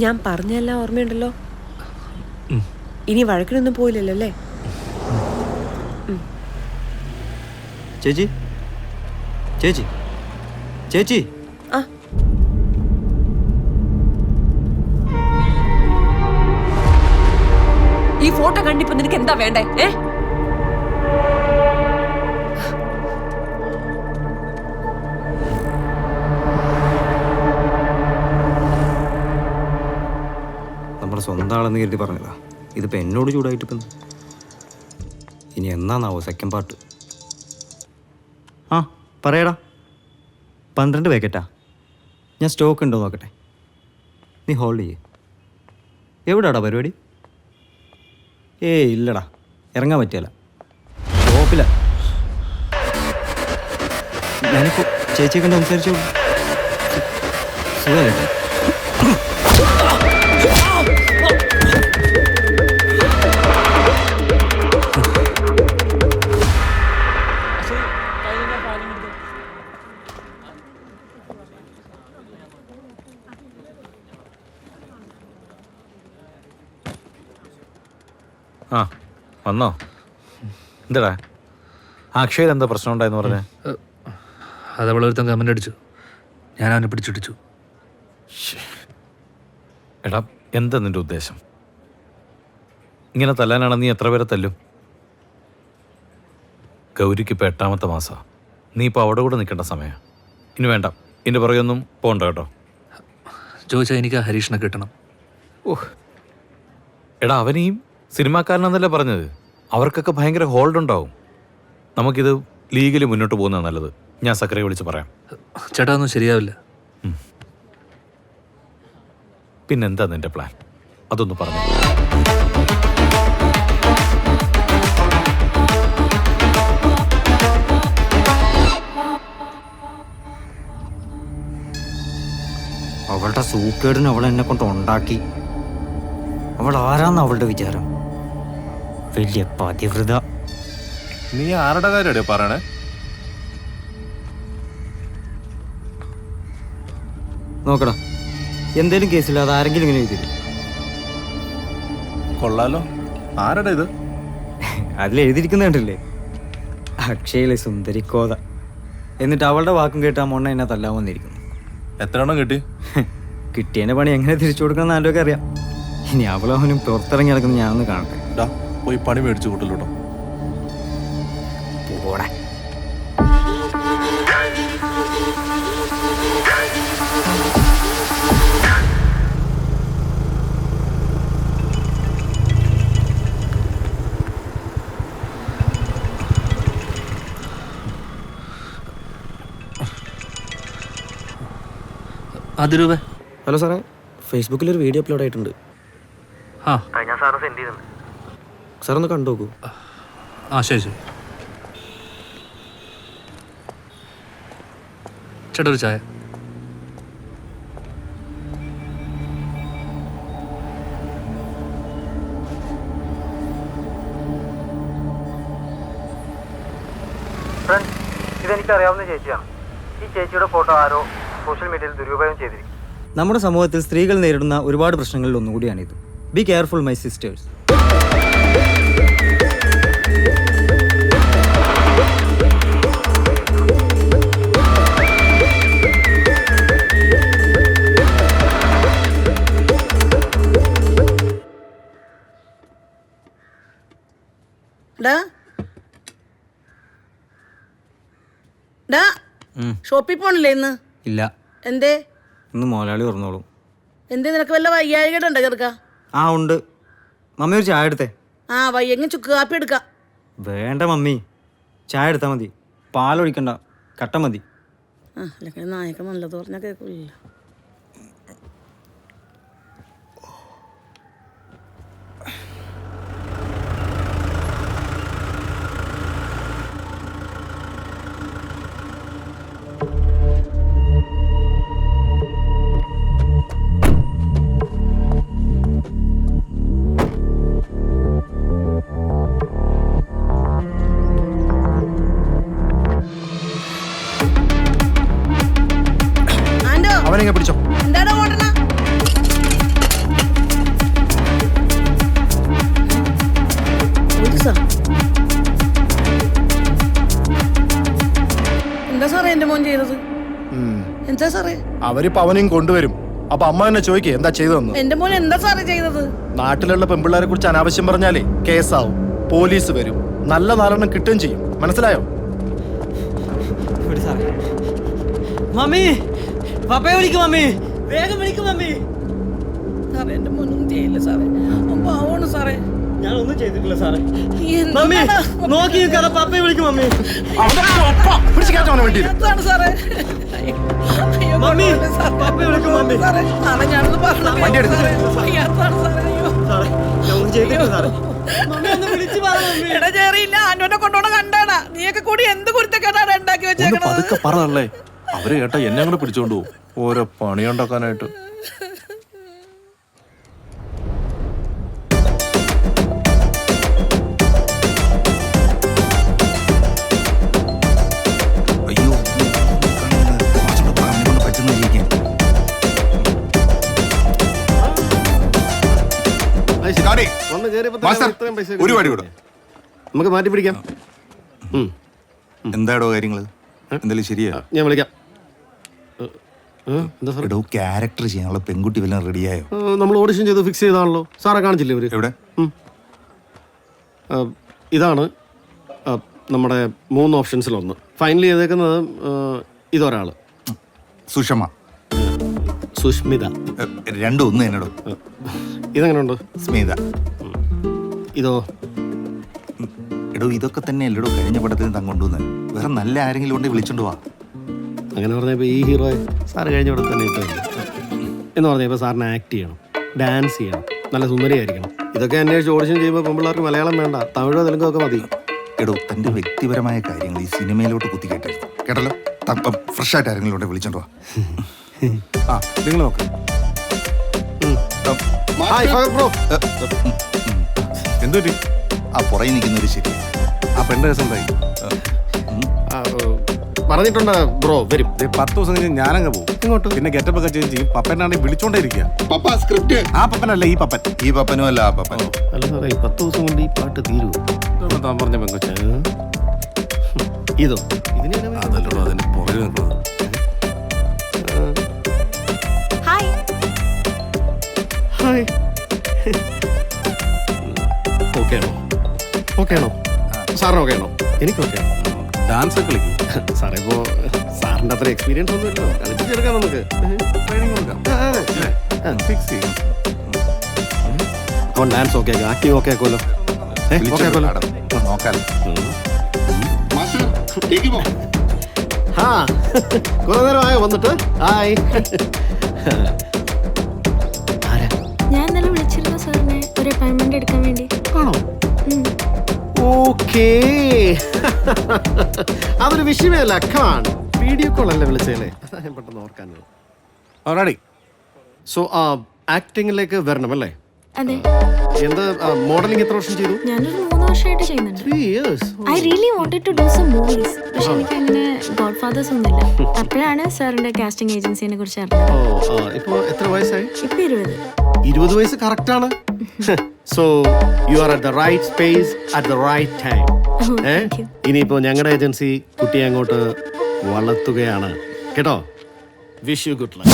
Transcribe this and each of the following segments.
ഞാൻ പറഞ്ഞെല്ലാം ഓർമ്മയുണ്ടല്ലോ. ഇനി വഴക്കിനൊന്നും പോയില്ലല്ലോ അല്ലേ? ചേച്ചി ചേച്ചി ചേച്ചി ആ ഈ ഫോട്ടോ കണ്ടിപ്പോ നിനക്ക് എന്താ വേണ്ടേ? നമ്മുടെ സ്വന്തം ആളെന്ന് കരുതി പറഞ്ഞതാ. ഇതിപ്പോൾ എന്നോട് ചൂടായിട്ട് ഇപ്പം ഇനി എന്നാന്നാവോ സെക്കൻഡ് പാർട്ട്? ആ പറയടാ. 12 പാക്കറ്റാ? ഞാൻ സ്റ്റോക്ക് ഉണ്ടോ നോക്കട്ടെ. നീ ഹോൾഡ് ചെയ്യേ. എവിടാടാ പരിപാടി? ഏയ് ഇല്ലടാ, ഇറങ്ങാൻ പറ്റിയല്ല, ഷോപ്പില്ല. ഞാനിപ്പോൾ ചേച്ചിയെ കണ്ട് സംസാരിച്ചു. സുഖമല്ലേ? ആ വന്നോ? എന്താടാ അക്ഷയിൽ എന്താ പ്രശ്നം ഉണ്ടായെന്ന് പറഞ്ഞേ? അത് അവളൊരുത്തൻ കമൻ്റ് അടിച്ചു, ഞാൻ അവനെ പിടിച്ചിടിച്ചു. എടാ എന്താ നിന്റെ ഉദ്ദേശം? ഇങ്ങനെ തല്ലാനാണ് നീ എത്ര പേരെ തല്ലും? ഗൗരിക്ക് ഇപ്പോൾ 8ാമത്തെ മാസമാണ്. നീ ഇപ്പോൾ അവിടെ കൂടെ നിൽക്കേണ്ട സമയം. ഇനി വേണ്ട, ഇതിൻ്റെ പുറകെയൊന്നും പോകണ്ട കേട്ടോ. ചോദിച്ചാൽ എനിക്ക് ആ ഹരീഷിനെ കിട്ടണം. ഓഹ് എടാ, അവനെയും സിനിമാക്കാരനെന്നല്ലേ പറഞ്ഞത്? അവർക്കൊക്കെ ഭയങ്കര ഹോൾഡ് ഉണ്ടാവും. നമുക്കിത് ലീഗലി മുന്നോട്ട് പോകുന്നതാണ് നല്ലത്. ഞാൻ സക്കറിയെ വിളിച്ച് പറയാം. ചേട്ടാ ഒന്നും ശരിയാവില്ല. പിന്നെന്താ നിന്റെ പ്ലാൻ? അതൊന്ന് പറഞ്ഞു. അവളുടെ സൂക്കേടിന് അവൾ എന്നെ കൊണ്ട് ഉണ്ടാക്കി. അവൾ ആരാന്ന് അവളുടെ വിചാരം? വലിയ പതിവ്രത. നീ ആരുടെ കാര്യമാണ് പറയണേ? നോക്കടാ, എന്തേലും കേസില്ല അത് ആരെങ്കിലും ഇങ്ങനെ എഴുതി. കൊള്ളാലോ. ആരുടെ ഇത്? അതിലെഴുതിയിരിക്കുന്ന കണ്ടില്ലേ? അക്ഷയിലെ സുന്ദരിക്കോത. എന്നിട്ട് അവളുടെ വാക്കും കേട്ട് ആ മൊണ്ണ എന്നെ തല്ലാൻ വന്നിരിക്കുന്നു. എത്ര എണ്ണം കിട്ടി? കിട്ടിയതിൻ്റെ പണി എങ്ങനെ തിരിച്ചു കൊടുക്കണം ആരൊക്കെ അറിയാം. ഇനി അവളവനും പുറത്തിറങ്ങി നടക്കുന്ന ഞാനൊന്ന് കാണട്ടെ. പോയി പണി മേടിച്ചു കൂട്ടല്ലോ. പോടെ. അതിരൂപ. ഹലോ സാറേ, ഫേസ്ബുക്കിൽ ഒരു വീഡിയോ അപ്ലോഡ് ആയിട്ടുണ്ട്. ആ ഞാൻ സാറ് സെൻഡ് ചെയ്തിട്ടുണ്ട്. സാറൊന്ന് കണ്ടു നോക്കൂ. ആ ശരി ശരി. ചേട്ടാ ഒരു ചായ. ഇതെനിക്കറിയാവുന്ന ചേച്ചിയാണ്. ഈ ചേച്ചിയുടെ ഫോട്ടോ ആരോ സോഷ്യൽ മീഡിയയിൽ ദുരുപയോഗം ചെയ്തിരിക്കും. നമ്മുടെ സമൂഹത്തിൽ സ്ത്രീകൾ നേരിടുന്ന ഒരുപാട് പ്രശ്നങ്ങളിൽ ഒന്നുകൂടിയാണിത്. Be careful my sisters. ഷോപ്പിൽ പോണില്ലേ ഇന്ന്? ഇല്ല. എന്തേ? ഇന്ന് മുതലാളി പറഞ്ഞോളും. എന്തേ, നിനക്ക് വല്ല വയ്യാഴികേടുണ്ടോ ചെറുക്ക? ആ ഉണ്ട്. മമ്മി ഒരു ചായ എടുത്തേ. ആ വയ്യെങ്കിൽ ചുക്ക് കാപ്പി എടുക്കാം. വേണ്ട മമ്മി, ചായ എടുത്താൽ മതി. പാലൊഴിക്കണ്ട, കട്ട മതി. ആ അല്ലെങ്കിൽ നായക നല്ലത് പറഞ്ഞാൽ കേൾക്കില്ല. എന്താ സാറേ? അവരിപ്പോ അവനെയും കൊണ്ടുവരും. അപ്പൊ അമ്മ എന്നെ ചോദിക്കേ എന്താ ചെയ്തതെന്ന്. എന്റെ മോൻ എന്താ സാറേ ചെയ്തത്? നാട്ടിലുള്ള പെമ്പിള്ളേരെ കുറിച്ച് അനാവശ്യം പറഞ്ഞാലേ കേസാവും, പോലീസ് വരും, നല്ല നാലെണ്ണം കിട്ടുകയും ചെയ്യും. മനസ്സിലായോ? മമ്മി, പപ്പയെ വിളിക്കും മമ്മി, വേഗം വിളിക്കും മമ്മി. സാറേ എന്റെ മോനൊന്നും ചെയ്യില്ല സാറേ, പാവമാണ് സാറേ. ഞാൻ ഒന്നും ചെയ്തിട്ടില്ല സാറേ. എന്താണ് മമ്മി നോക്കി നിൽക്കാതെ പപ്പയെ വിളിക്കും മമ്മി. പിടിച്ച് കയറ്റാൻ വേണ്ടി എന്താണ് സാറേ? അയ്യോ, മമ്മി, കൊണ്ടുവരല്ലേ സാറേ? പപ്പയെ വിളിക്കും മമ്മി. സാറേ, നാളെ ഞാനത് പറഞ്ഞു. വണ്ടി എടുക്ക്. സാറേ, വയ്യാത്തതാണ് സാറേ. അയ്യോ. സാറേ ഞാൻ ഒന്നും ചെയ്തിട്ടില്ല സാറേ. മമ്മി ഒന്ന് വിളിച്ച് പറ മമ്മി. എടാ ചേറിയില്ല, ആന്റോനെ കൊണ്ടോണ കണ്ടാണ്. നീയൊക്കെ കൂടി എന്ത് കുരുത്തക്കേടാണ് ഉണ്ടാക്കി ഒന്ന് വെച്ചേക്കണത്? പതുക്കെ പറഞ്ഞല്ലേ. അവര് കേട്ടാ എന്നെ കൂടെ പിടിച്ചോണ്ട് പോകും ഓരോ പണി ഉണ്ടാക്കാനായിട്ട്. അയ്യോ പറ്റുന്ന ജീവിക്കാൻ. ഒരു പടി കൂടെ നമുക്ക് മാറ്റി പിടിക്കാം. എന്താടോ കാര്യങ്ങള്? എന്തായാലും ശരിയാ, ഞാൻ വിളിക്കാം. എന്താ സാർ? എടോ ക്യാരക്ടർ ചെയ്യാനുള്ള പെൺകുട്ടി വല്ലതും റെഡിയായോ? നമ്മൾ ഓഡിഷൻ ചെയ്ത് ഫിക്സ് ചെയ്താണല്ലോ. സാറെ കാണിച്ചില്ലേ ഇവര്? എവിടെ? ഇതാണ് നമ്മുടെ 3 ഓപ്ഷൻസിലൊന്ന്. ഫൈനൽ ചെയ്തേക്കുന്നത് ഇതൊരാള്, സുഷമ. സുഷ്മിത. രണ്ടും ഒന്ന് എന്നടോ. ഇതെങ്ങനെയുണ്ട്? സ്മിത. ഇതോ? എടോ ഇതൊക്കെ തന്നെ അല്ലടോ കഴിഞ്ഞ പടത്തിൽ താൻ കൊണ്ടുവന്ന്. വേറെ നല്ല ആരെങ്കിലും ഉണ്ടെങ്കിൽ വിളിച്ചോണ്ട് വാ. അങ്ങനെ പറഞ്ഞപ്പോൾ ഈ ഹീറോയെ സാറ് കഴിഞ്ഞ ഇവിടെ തന്നെ ഇട്ടില്ല എന്ന് പറഞ്ഞപ്പോൾ സാറിന് ആക്ട് ചെയ്യണം, ഡാൻസ് ചെയ്യണം, നല്ല സുന്ദരിയായിരിക്കണം. ഇതൊക്കെ അന്വേഷിച്ച് ഓഡിഷൻ ചെയ്യുമ്പോൾ പെൺപിള്ളേർക്ക് മലയാളം വേണ്ട, തമിഴോ തെലുങ്കോ ഒക്കെ മതി. എടോ തന്റെ വ്യക്തിപരമായ കാര്യങ്ങൾ ഈ സിനിമയിലോട്ട് കുത്തിക്കേട്ടരുത് കേട്ടല്ലോ. ഫ്രഷ് ആയിട്ട് ആരെങ്കിലും ഉണ്ടെങ്കിൽ വിളിച്ചോണ്ട് വാ. ആ നിങ്ങൾ നോക്ക്. എന്തുപറ്റി? ആ പുറകെ നിൽക്കുന്നൊരു ശരി. ആ പെണ്ണ് കേസ് എന്തായി? പറഞ്ഞിട്ടുണ്ട് ബ്രോ, വരും. 10 ദിവസം കഴിഞ്ഞ് ഞാനങ്ങ് പോകും. ഇങ്ങോട്ട് പിന്നെ ഗെറ്റപ്പ് ഒക്കെ ചേഞ്ച് ചെയ്യും. പപ്പനാണെങ്കിൽ വിളിച്ചോണ്ടേ ഇരിക്കുക. പപ്പ സ്ക്രിപ്റ്റ്. ആ പപ്പനല്ല ഈ പപ്പൻ. ഈ പപ്പനും അല്ല ആ പപ്പൻ. അല്ല സാറേ, ഈ 10 ദിവസം കൊണ്ട് ഈ പാട്ട് തീരുമോ? താൻ പറഞ്ഞ പെങ്കൊച്ച ഇതോ? ഇതിനാണ് അതല്ലോ അതിന്റെ പുറകെ നിൽക്കുന്നത്. ഹായ്. ഹായ്. ഓക്കെ ആണോ? ഓക്കെ ആണോ സാറിന്? ഓക്കെ ആണോ? എനിക്ക് ഓക്കെ ആണോ? ഡാൻസ് ഒക്കെ കളിക്കും സാറേ. ഇപ്പോൾ സാറിൻ്റെ അത്ര എക്സ്പീരിയൻസ് ഒന്നും ഇല്ലല്ലോ, കളിപ്പിച്ചെടുക്കാം നമുക്ക്. ട്രെയിനിങ് കൊടുക്കാം. ഫിക്സ് ചെയ്യും. അവൻ ഡാൻസ് ഓക്കെ ആക്കും, ആക്ടിങ് ഓക്കെ ആക്കുമല്ലോ. ഓക്കെ ആക്കുമല്ലോ. നോക്കാലോ. ആ കുറെ നേരമായോ വന്നിട്ട്? ഹായ്. ആരാ? ഞാൻ ഇന്നലെ വിളിച്ചിരുന്നു സാറിനെ ഒരു അപ്പോയിന്റ്മെന്റ് എടുക്കാൻ വേണ്ടി. ആണോ? ഓക്കേ. അതൊരു വിഷയമല്ല. കമാൺ, വീഡിയോ കോൾ അല്ലേ വിളിച്ചേലേ, ഞാൻ പെട്ടെന്ന് ഓർക്കാൻ. റെഡി. സോ ആക്ടിങ്ങിലേക്ക് വരണം അല്ലേ? അതെ. എന്ത് മോഡലിംഗ് എത്ര വർഷം ചെയ്തു? ഞാനൊരു 3 വർഷമായിട്ട് ചെയ്യുന്നുണ്ട്. 3 years. I really wanted to do some movies. പക്ഷെ എനിക്ക് അങ്ങനെ ഗോഡ് ഫാദേഴ്സ് ഒന്നുമില്ല. അപ്പോഴാണ് സാറിന്റെ കാസ്റ്റിംഗ് ഏജൻസിനെ കുറിച്ച് അറിഞ്ഞത്. ഇപ്പോ എത്ര വയസ്സായി? ഇപ്പൊ 20. 20 വയസ്സ് കറക്റ്റ് ആണ്. So you are at the right space at the right time. ഇനിയിപ്പോ ഞങ്ങളുടെ ഏജൻസി കുട്ടിയെ അങ്ങോട്ട് വളർത്തുകയാണ് കേട്ടോ. Wish you good luck.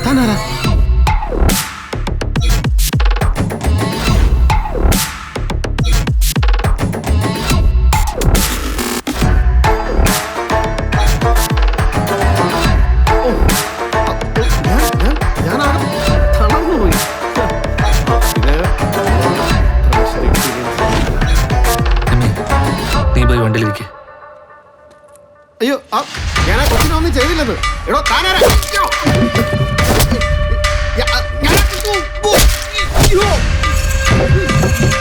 താനാരാ? നീ പോയി വണ്ടിയിലിരിക്കെ. അയ്യോ, ഞാൻ ആ കൊച്ചിനൊന്നും ചെയ്തില്ലെന്ന്. എടോ താനാരാ?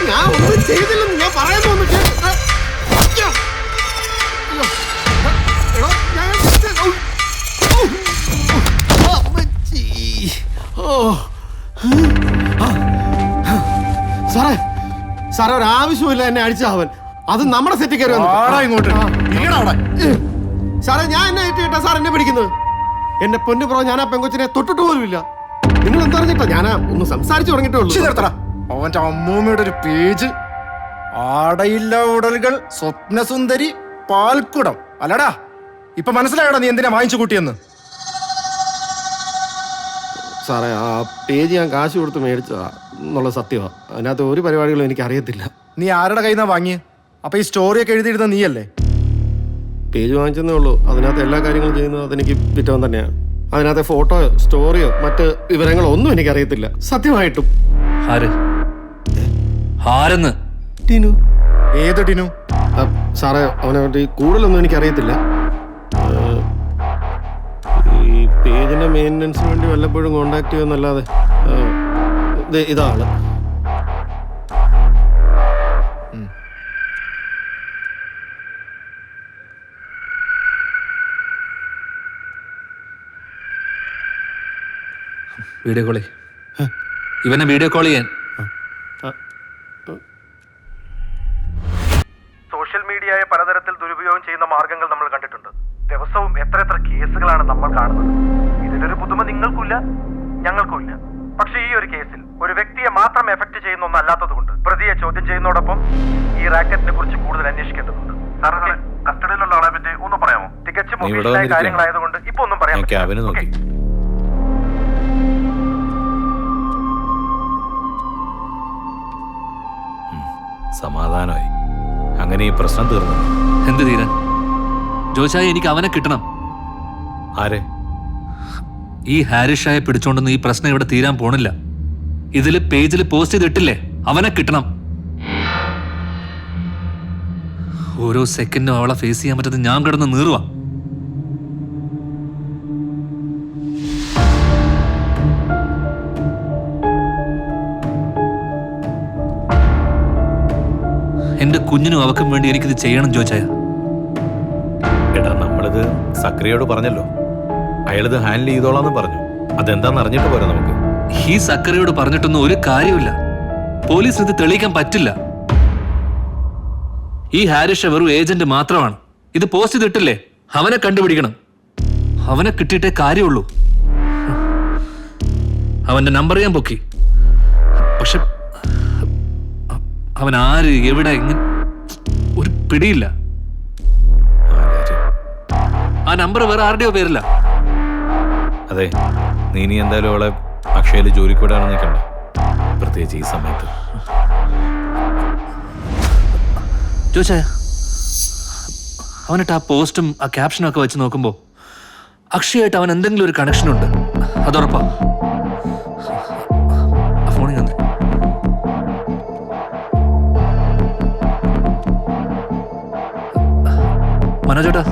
ഞാൻ ഒന്നും ചെയ്തില്ലെന്ന് ഞാൻ പറയുന്നു. സാറേ, സാറേ ഒരാവശ്യമില്ല എന്നെ അടിച്ച അവൻ. അത് നമ്മുടെ സെറ്റിൽ കയറി ഇങ്ങോട്ട് സാറേ. ഞാൻ എന്നെ ഏറ്റിട്ടാ സാർ എന്നെ പിടിക്കുന്നത്? എന്നെ പൊന്നു പ്രോ, ഞാൻ ആ പെങ്കൊച്ചിനെ തൊട്ടിട്ട് പോലുമില്ല. നിങ്ങൾ എന്തറിഞ്ഞിട്ടോ? ഞാൻ ഒന്ന് സംസാരിച്ചു തുടങ്ങിയിട്ടേ ഉള്ളൂ. അവന്റെ അമ്മൂമ്മയുടെ ഒരു പേജ് ആടയില്ല ഉടലുകൾ സ്വപ്നസുന്ദരി പാൽക്കുടം അല്ലടാ. ഇപ്പൊ മനസ്സിലായടാ നീ എന്തിനാ വാങ്ങിച്ചു കൂട്ടിയെന്ന്? സാറേ, ആ പേജ് ഞാൻ കാശ് കൊടുത്ത് മേടിച്ചതാ എന്നുള്ള സത്യമാണ്. അതിനകത്ത് ഒരു പരിപാടികളും എനിക്ക് അറിയത്തില്ല. നീ ആരുടെ കയ്യിൽ നിന്നാ വാങ്ങിയേ? അപ്പൊ ഈ സ്റ്റോറിയൊക്കെ എഴുതിയിരുന്ന നീയല്ലേ? പേജ് വാങ്ങിച്ചെന്നേ ഉള്ളൂ. അതിനകത്ത് എല്ലാ കാര്യങ്ങളും ചെയ്യുന്നത് അതെനിക്ക് വിറ്റവൻ തന്നെയാണ്. അതിനകത്തെ ഫോട്ടോയോ സ്റ്റോറിയോ മറ്റ് വിവരങ്ങളോ ഒന്നും എനിക്കറിയത്തില്ല സത്യമായിട്ടും. ആര്? ആരെന്ന്? ടിനു. ഏത് ടിനു? സാറേ, അവനെ പറ്റി കൂടുതലൊന്നും എനിക്കറിയത്തില്ല. ഈ പേജിന്റെ മെയിൻ്റനൻസിന് വേണ്ടി വല്ലപ്പോഴും കോണ്ടാക്ട് ചെയ്യുമെന്നല്ലാതെ ഇതാണ്. വീഡിയോ കോൾ ഇവനെ വീഡിയോ കോൾ ചെയ്യാൻ. സോഷ്യൽ മീഡിയയെ പലതരത്തിൽ ദുരുപയോഗം ചെയ്യുന്ന മാർഗങ്ങൾ നമ്മൾ കണ്ടിട്ടുണ്ട്. ദിവസവും എത്ര കേസുകളാണ് നമ്മൾ കാണുന്നത്. ഇതിലൊരു പുതുമ നിങ്ങൾക്കില്ല, ഞങ്ങൾക്കുമില്ല. പക്ഷേ ഈ ഒരു കേസിൽ ഒരു വ്യക്തിയെ മാത്രം എഫക്ട് ചെയ്യുന്ന ഒന്നല്ലാത്തത് കൊണ്ട് പ്രതിയെ ചോദ്യം ചെയ്യുന്നതോടൊപ്പം ഈ റാക്കറ്റിനെ കുറിച്ച് കൂടുതൽ അന്വേഷിക്കേണ്ടതുണ്ട്. സാറേ, കസ്റ്റഡിയിലുള്ള ആളെ പറ്റി ഒന്ന് പറയാമോ? തികച്ചും ഒഫീഷ്യലായ കാര്യങ്ങളായതുകൊണ്ട് ഇപ്പൊ ഒന്നും പറയാൻ നോക്കി. സമാധാനമായി. അങ്ങനെ ഈ പ്രശ്നം തീർന്നു. എന്ത് തീരാൻ? ജോഷായി, എനിക്ക് അവനെ കിട്ടണം. ആരെ? ഈ ഹാരിഷായെ പിടിച്ചോണ്ടൊന്നും ഈ പ്രശ്നം ഇവിടെ തീരാൻ പോണില്ല. ഇതില് പേജിൽ പോസ്റ്റ് ചെയ്തിട്ടില്ലേ, അവനെ കിട്ടണം. ഓരോ സെക്കൻഡും അവളെ ഫേസ് ചെയ്യാൻ പറ്റാതെ ഞാൻ കിടന്ന് നീറുവാ. എന്റെ കുഞ്ഞിനും അവക്കും വേണ്ടി എനിക്കിത് ചെയ്യണം ജോച്ചായ. എടാ, നമ്മളിത് സക്രിയോട് പറഞ്ഞല്ലോ. അയാളിത് ഹാൻഡിൽ ചെയ്തോളാന്ന് പറഞ്ഞു. അതെന്താന്ന് അറിഞ്ഞിട്ട് പോരാ നമുക്ക്. ഈ സക്കറിയോട് പറഞ്ഞിട്ടൊന്നും ഒരു കാര്യമില്ല. പോലീസിന് ഇത് തെളിയിക്കാൻ പറ്റില്ല. ഈ ഹാരിഷ വെറും ഏജന്റ് മാത്രമാണ്. ഇത് പോസ്റ്റ് ചെയ്തിട്ടില്ലേ, അവനെ കണ്ടുപിടിക്കണം. അവനെ കിട്ടിയിട്ടേ കാര്യമുള്ളൂ. അവന്റെ നമ്പർ ഞാൻ പൊക്കി. പക്ഷെ അവൻ ആര്, എവിടെ, എങ്ങനെ ഒരു പിടിയില്ല. ആ നമ്പർ വേറെ ആരുടെയോ പേരില്ല. അതെ, നീ ഇനി എന്തായാലും അവളെ അക്ഷയയിൽ ജോലിക്ക് വിടാനും നിൽക്കണ്ട, പ്രത്യേകിച്ച് ഈ സമയത്ത്. ചോദിച്ചാ അവനിട്ട് ആ പോസ്റ്റും ആ ക്യാപ്ഷനും ഒക്കെ വെച്ച് നോക്കുമ്പോ അക്ഷയായിട്ട് അവൻ എന്തെങ്കിലും ഒരു കണക്ഷൻ ഉണ്ട്, അതുറപ്പാ. ഫോണിൽ തന്നെ മനോജേട്ടാ,